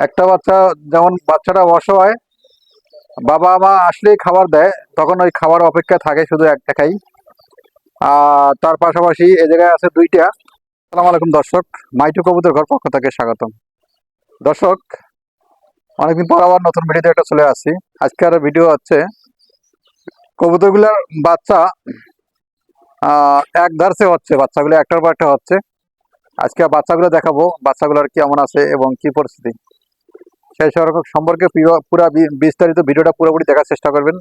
একটা বাচ্চা, যেমন বাচ্চাটা অসহায়, বাবা মা আসলেই খাবার দেয়, তখন ওই খাবার অপেক্ষায় থাকে শুধু একাই। আর তার পাশাপাশি এ জায়গায় আছে দুইটা। আসসালামু আলাইকুম দর্শক, মাইটু কবুতর ঘর পক্ষ থেকে স্বাগতম। দর্শক, অনেকদিন পর আবার নতুন ভিডিওতে একটা চলে আসছি। আজকের ভিডিও হচ্ছে কবুতরগুলোর বাচ্চা এক ধারসে হচ্ছে, বাচ্চাগুলো একটার পর একটা হচ্ছে। আজকে বাচ্চাগুলো দেখাবো, বাচ্চাগুলোর কেমন আছে এবং কি পরিস্থিতি, সেই সম্পর্কে পুরো বিস্তারিত ভিডিওটা পুরোপুরি দেখার চেষ্টা করবেন।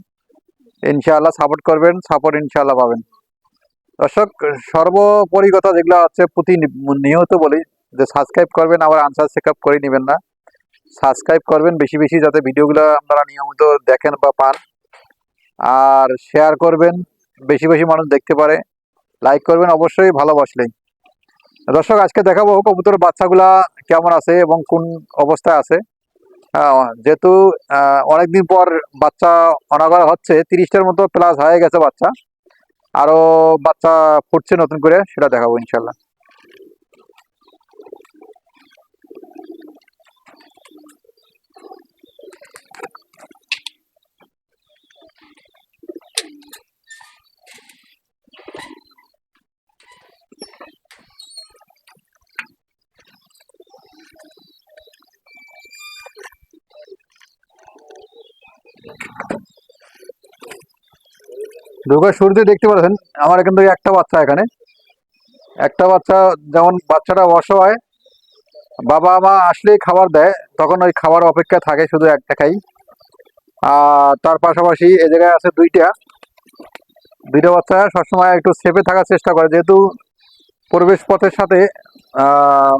ইনশাআল্লাহ সাপোর্ট করবেন, সাপোর্ট ইনশাআল্লাহ পাবেন। দর্শক, সর্বোপরি কথা যেগুলো হচ্ছে নিয়মিত বলি যে সাবস্ক্রাইব করবেন, আবার আনসাবস্ক্রাইব করে নেবেন না। সাবস্ক্রাইব করবেন বেশি বেশি, যাতে ভিডিওগুলো আপনারা নিয়মিত দেখেন বা পান। আর শেয়ার করবেন, বেশি বেশি মানুষ দেখতে পারে। লাইক করবেন অবশ্যই ভালোবাসলেই। দর্শক, আজকে দেখাবো কবুতর বাচ্চাগুলা কেমন আছে এবং কোন অবস্থায় আছে। যেহেতু অনেকদিন পর বাচ্চা অনাগর হচ্ছে, 30টার মতো প্লাস হয়ে গেছে বাচ্চা, আরো বাচ্চা ফুটছে নতুন করে, সেটা দেখাবো ইনশাল্লাহ। ঢোকার শুরুতে দেখতে পাচ্ছেন আমার এখান থেকে একটা বাচ্চা, এখানে একটা বাচ্চা, যেমন বাচ্চাটা অসহায়, বাবা মা আসলেই খাবার দেয়, তখন ওই খাবার অপেক্ষায় থাকে শুধু একাই। আর তার পাশাপাশি এ জায়গায় আছে দুইটা বাচ্চা সবসময় একটু সেফে থাকার চেষ্টা করে, যেহেতু পরিবেশ পথের সাথে আহ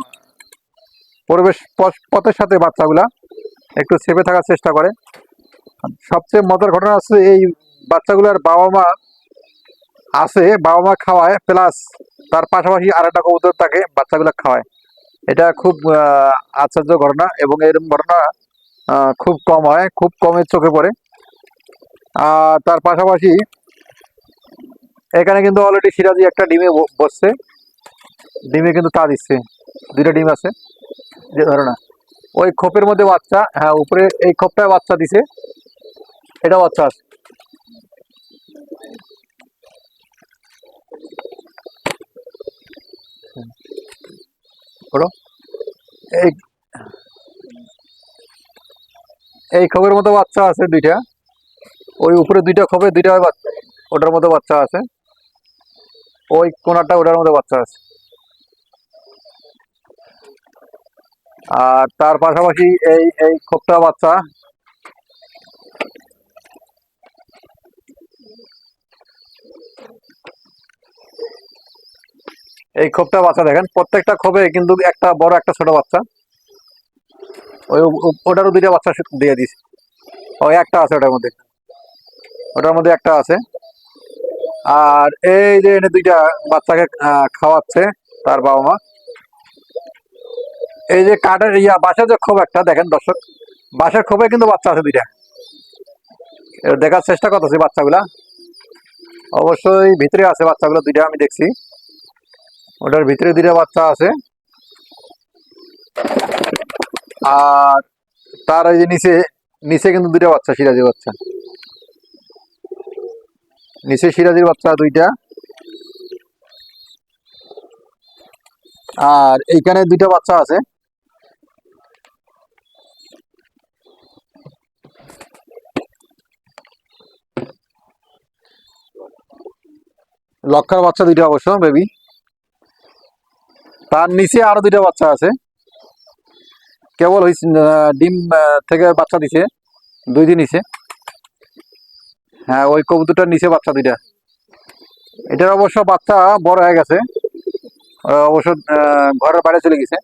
পথের সাথে বাচ্চাগুলা একটু সেফে থাকার চেষ্টা করে। সবচেয়ে মজার ঘটনা আছে, এই বাচ্চাগুলোর বাবা মা আছে, বাবা মা খাওয়ায়, প্লাস তার পাশাপাশি আরেকটা কবুতর তাকে বাচ্চাগুলো খাওয়ায়। এটা খুব আশ্চর্য ঘটনা, এবং এরকম ঘটনা খুব কম হয়, খুব কমের চোখে পড়ে। আর তার পাশাপাশি এখানে কিন্তু অলরেডি সিরাজি একটা ডিমে বসছে, ডিমে কিন্তু তা দিচ্ছে, দুইটা ডিম আছে যে ধরনা। ওই খোপের মধ্যে বাচ্চা, হ্যাঁ উপরে এই খোপটায় বাচ্চা দিছে, এটা বাচ্চা আছে। এই এই খোপের মতো বাচ্চা আছে দুইটা, ওই উপরে দুইটা খোপে দুইটা ওটার মতো বাচ্চা আছে, ওই কোনাটা ওটার মধ্যে বাচ্চা আছে। আর তার পাশাপাশি এই এই খোপটা বাচ্চা, এই খোপটা বাচ্চা দেখেন, প্রত্যেকটা খোপে কিন্তু একটা বড় একটা ছোট বাচ্চা। ওই ওটারও দুইটা বাচ্চা দিয়ে দিস, ওই একটা আছে ওটার মধ্যে একটা আছে। আর এই যে এনে দুইটা বাচ্চাকে খাওয়াচ্ছে তার বাবা মা। এই যে কাঠের বাঁশের যে খোপ একটা দেখেন দর্শক, বাঁশের খোপে কিন্তু বাচ্চা আছে দুইটা। দেখার চেষ্টা করতেছি বাচ্চাগুলা, অবশ্যই ভিতরে আছে বাচ্চাগুলো দুইটা, আমি দেখছি ওটার ভিতরে দুইটা বাচ্চা আছে। আর তার এই যে নিচে নিচে কিন্তু দুইটা বাচ্চা, সিরাজির বাচ্চা, নিচে সিরাজির বাচ্চা দুইটা। আর এইখানে দুইটা বাচ্চা আছে, লক্ষার বাচ্চা দুইটা অবশ্য বেবি। তার নিচে আরো দুইটা বাচ্চা আছে, কেবল ওই ডিম থেকে বাচ্চা দিছে 2 দিন নিচে। হ্যাঁ, ওই কবুতরটার নিচে বাচ্চা দুইটা। এটার অবশ্য বাচ্চা বড় হয়ে গেছে, অবশ্য ঘরের বাইরে চলে গেছে।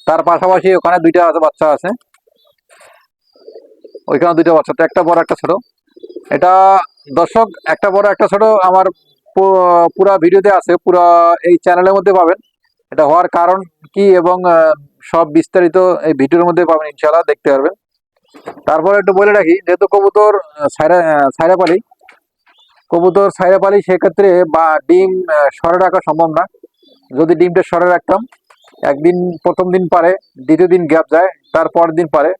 তার পাশাপাশি ওখানে দুইটা আছে বাচ্চা আছে, ওইখানে দুইটা বাচ্চা, তো একটা বড় একটা ছোট। এটা দর্শক, একটা বড় একটা ছোট আমার পুরা ভিডিওতে আছে, পুরা এই চ্যানেলের মধ্যে পাবেন। এটা হওয়ার কারণ কি এবং সব বিস্তারিত এই ভিডিওর মধ্যে পাবেন, ইনশাআল্লাহ দেখতে পারবেন। তারপরে একটু বলে রাখি, যেহেতু কবুতর ছাইরা পালি, সেক্ষেত্রে বা ডিম সরে রাখা সম্ভব না। যদি ডিমটা সরে রাখতাম, একদিন প্রথম দিন পারে, দ্বিতীয় দিন গ্যাপ যায়, তার পরের দিন পারে।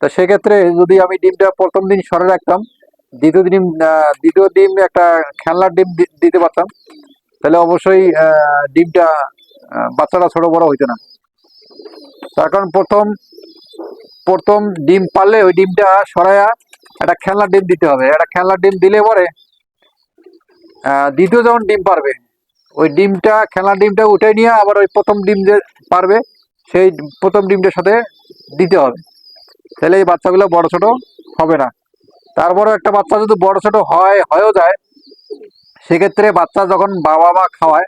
তো সেক্ষেত্রে যদি আমি ডিমটা প্রথম দিন সরে রাখতাম, দ্বিতীয় ডিম একটা খেলনার ডিম দিতে পারতাম, তাহলে অবশ্যই ডিমটা বাচ্চাটা ছোট বড় হইতো না। তার কারণ প্রথম প্রথম ডিম পারলে ওই ডিমটা সরাইয়া একটা খেলনার ডিম দিতে হবে। একটা খেলনার ডিম দিলে পরে দ্বিতীয় যখন ডিম পারবে, ওই ডিমটা খেলনার ডিমটা উঠে নিয়ে আবার ওই প্রথম ডিম যে পারবে সেই প্রথম ডিমটার সাথে দিতে হবে। তাহলে এই বাচ্চাগুলো বড় ছোট হবে না। তারপরে একটা বাচ্চা যদি বড় ছোট হয়েও যায়, সেক্ষেত্রে বাচ্চা যখন বাবা মা খাওয়ায়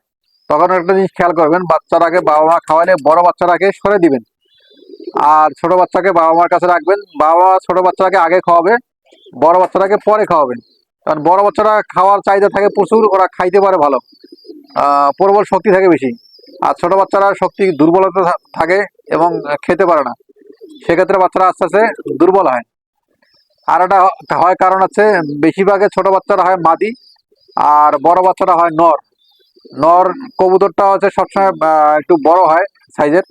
তখন একটা জিনিস খেয়াল করবেন, বাচ্চার আগে বাবা মা খাওয়ালে বড় বাচ্চাটাকে সরে দিবেন, আর ছোট বাচ্চাকে বাবা মার কাছে রাখবেন। বাবা মা ছোট বাচ্চাটাকে আগে খাওয়াবে, বড় বাচ্চাটাকে পরে খাওয়াবেন। কারণ বড় বাচ্চারা খাওয়ার চাহিদা থাকে প্রচুর, ওরা খাইতে পারে ভালো, প্রবল শক্তি থাকে বেশি। আর ছোট বাচ্চারা শক্তি দুর্বলতা থাকে এবং খেতে পারে না, সেক্ষেত্রে বাচ্চারা আস্তে আস্তে দুর্বল হয়। আর একটা হয় কারণ হচ্ছে, বেশিরভাগে ছোট বাচ্চারা হয় মাদি আর বড় বাচ্চারা হয় নর। নর কবুতরটা হচ্ছে সবসময় একটু বড় হয় সাইজের,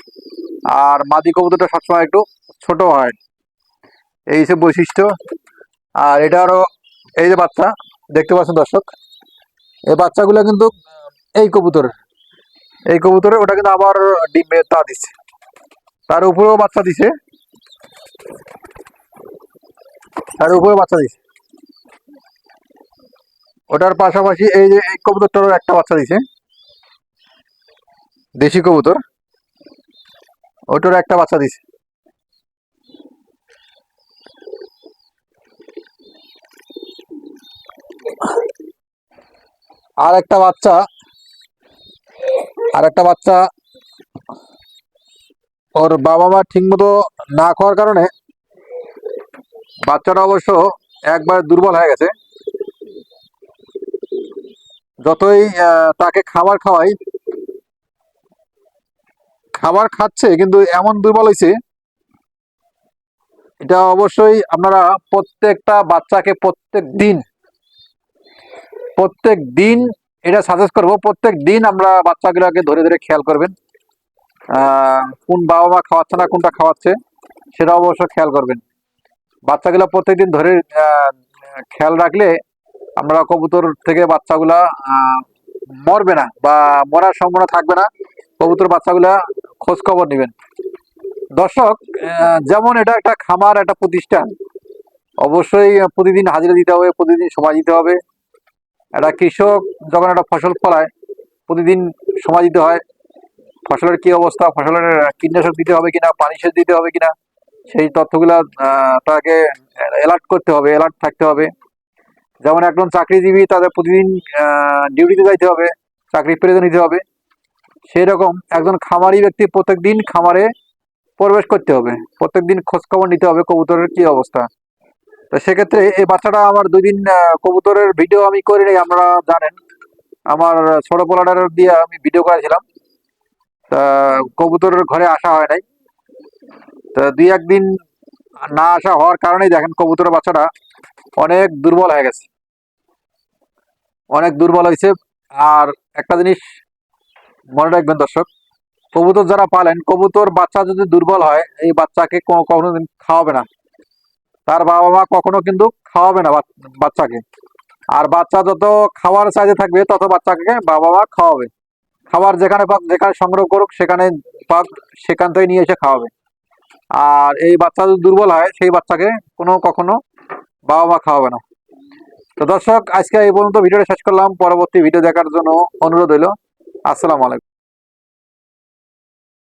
আর মাদি কবুতরটা সবসময় একটু ছোট হয়। এই সব বৈশিষ্ট্য। আর এটা আরো, এই যে বাচ্চা দেখতে পাচ্ছেন দর্শক, এই বাচ্চাগুলো কিন্তু এই কবুতরের ওটা কিন্তু আবার ডিমে তা দিচ্ছে, তার উপরেও বাচ্চা দিছে, ওটার পাশাপাশি এই যে এই কবুতরটারও একটা বাচ্চা দিছে, দেশি কবুতর, ওটারও একটা বাচ্চা দিছে। আর একটা বাচ্চা ওর বাবা মা ঠিক মতো না খাওয়ার কারণে বাচ্চাটা অবশ্য একবার দুর্বল হয়ে গেছে। যতই তাকে খাবার খাওয়াই, খাবার খাচ্ছে কিন্তু এমন দুর্বল হয়েছে। এটা অবশ্যই আপনারা প্রত্যেকটা বাচ্চাকে প্রত্যেক দিন এটা সাজেস্ট করবো, প্রত্যেক দিন আমরা বাচ্চাগুলোকে ধরে ধরে খেয়াল করবেন, কোন বাবা মা খাওয়াচ্ছে না কোনটা খাওয়াচ্ছে সেটা অবশ্য খেয়াল করবেন। বাচ্চাগুলো প্রত্যেকদিন ধরে খেয়াল রাখলে আমরা কবুতর থেকে বাচ্চাগুলা মরবে না বা মরার সম্ভাবনা থাকবে না। কবুতর বাচ্চাগুলা খোঁজ খবর নেবেন। দর্শক, যেমন এটা একটা খামার, একটা প্রতিষ্ঠান, অবশ্যই প্রতিদিন হাজিরা দিতে হবে, প্রতিদিন সময় দিতে হবে। একটা কৃষক যখন একটা ফসল ফলায় প্রতিদিন সময় দিতে হয়, ফসলের কি অবস্থা, ফসলের কীটনাশক দিতে হবে কিনা, পানি সেচ দিতে হবে কিনা, সেই তথ্যগুলা তাকে অ্যালার্ট করতে হবে, অ্যালার্ট থাকতে হবে। যেমন একজন চাকরিজীবী, তাদের প্রতিদিন ডিউটিতে যাইতে হবে, চাকরি পেরে নিতে হবে, সেই রকম একজন খামারি ব্যক্তি প্রত্যেকদিন খামারে প্রবেশ করতে হবে, প্রত্যেকদিন খোঁজখবর নিতে হবে কবুতরের কি অবস্থা। তো সেক্ষেত্রে এই বাচ্চাটা আমার 2 দিন কবুতরের ভিডিও আমি করি নাই, আপনারা জানেন আমার ছোট পোলাটার দিয়ে আমি ভিডিও করেছিলাম, তা কবুতরের ঘরে আসা হয় নাই। তা 2-1 দিন না আসা হওয়ার কারণেই দেখেন কবুতরের বাচ্চাটা অনেক দুর্বল হয়ে গেছে, অনেক দুর্বল হয়েছে। আর একটা জিনিস মনে রাখবেন দর্শক, কবুতর যারা পালেন, কবুতর বাচ্চা যদি দুর্বল হয় এই বাচ্চাকে কখনো খাওয়াবে না, তার বাবা মা কখনো কিন্তু খাওয়াবে না বাচ্চাকে। আর বাচ্চা যত খাওয়ার চাইতে থাকবে তত বাচ্চাকে বাবা মা খাওয়াবে। খাবার যেখানে পাক, যেখানে সংগ্রহ করুক সেখানে পাক, সেখান থেকে নিয়ে এসে খাওয়াবে। আর এই বাচ্চা যদি দুর্বল হয় সেই বাচ্চাকে কখনো বাবা মা খাওয়াবে না। তো দর্শক, আজকে এই পর্যন্ত ভিডিওটা শেষ করলাম। পরবর্তী ভিডিও দেখার জন্য অনুরোধ হইল। আসসালামু আলাইকুম।